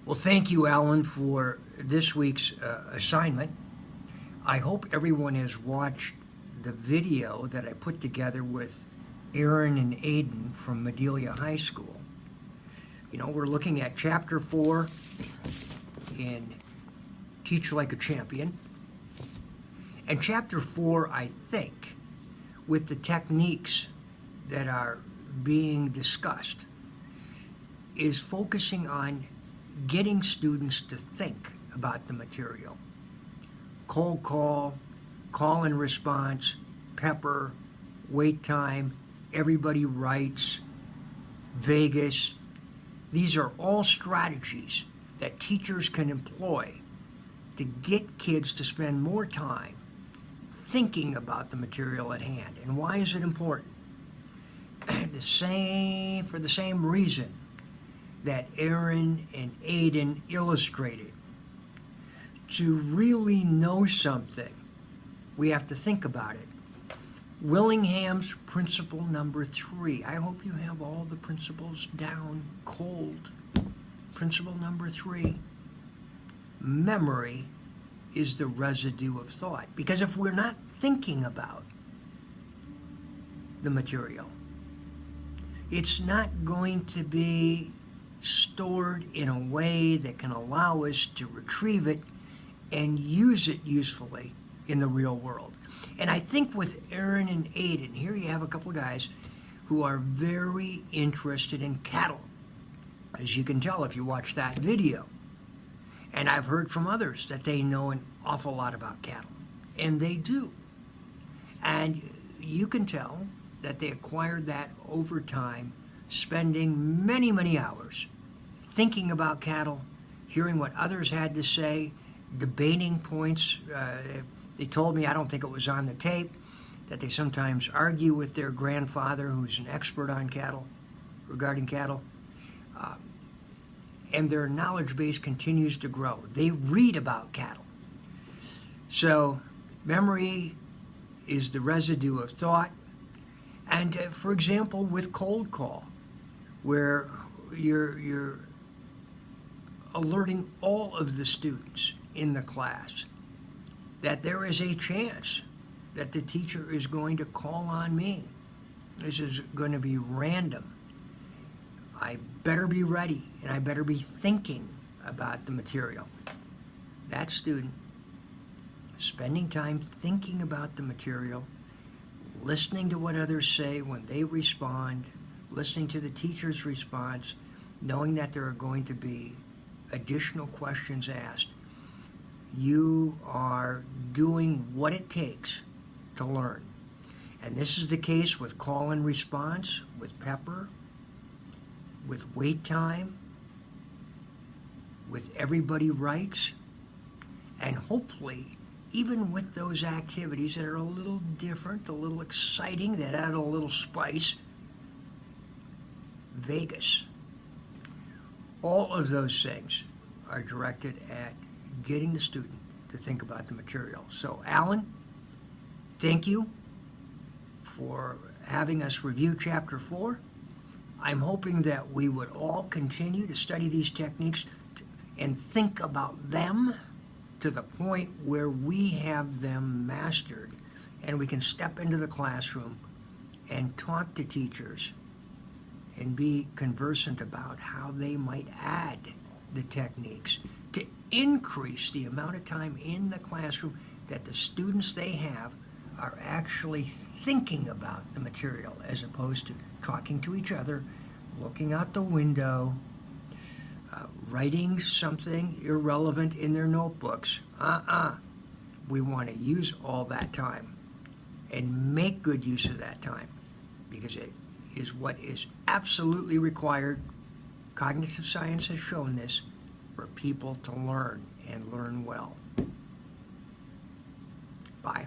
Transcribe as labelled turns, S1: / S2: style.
S1: Well, thank you, Alan, for this week's assignment. I hope everyone has watched the video that I put together with Aaron and Aiden from Medelia High School. You know, we're looking at Chapter 4 in Teach Like a Champion. And Chapter 4, I think, with the techniques that are being discussed, is focusing on getting students to think about the material. Cold call, call and response, pepper, wait time, everybody writes, Vegas. These are all strategies that teachers can employ to get kids to spend more time thinking about the material at hand. And why is it important? For the same reason that Aaron and Aiden illustrated. To really know something, we have to think about it. Willingham's principle number 3. I hope you have all the principles down cold. Principle number 3. Memory is the residue of thought. Because if we're not thinking about the material, it's not going to be stored in a way that can allow us to retrieve it and use it usefully in the real world. And I think with Aaron and Aiden, here you have a couple of guys who are very interested in cattle, as you can tell if you watch that video. And I've heard from others that they know an awful lot about cattle, and they do. And you can tell that they acquired that over time, spending many, many hours thinking about cattle, hearing what others had to say, debating points. They told me, I don't think it was on the tape, that they sometimes argue with their grandfather, who's an expert on cattle, regarding cattle. And their knowledge base continues to grow. They read about cattle. So memory is the residue of thought. And for example, with cold call, where you're alerting all of the students in the class that there is a chance that the teacher is going to call on me. This is going to be random. I better be ready, and I better be thinking about the material. That student, spending time thinking about the material, listening to what others say when they respond, listening to the teacher's response, knowing that there are going to be additional questions asked, you are doing what it takes to learn. And this is the case with call and response, with pepper, with wait time, with everybody writes, and hopefully even with those activities that are a little different, a little exciting, that add a little spice, Vegas. All of those things are directed at getting the student to think about the material. So, Alan, thank you for having us review Chapter 4. I'm hoping that we would all continue to study these techniques and think about them to the point where we have them mastered and we can step into the classroom and talk to teachers and be conversant about how they might add the techniques to increase the amount of time in the classroom that the students they have are actually thinking about the material, as opposed to talking to each other, looking out the window, writing something irrelevant in their notebooks. We want to use all that time and make good use of that time, because it is what is absolutely required. Cognitive science has shown this, for people to learn and learn well. Bye.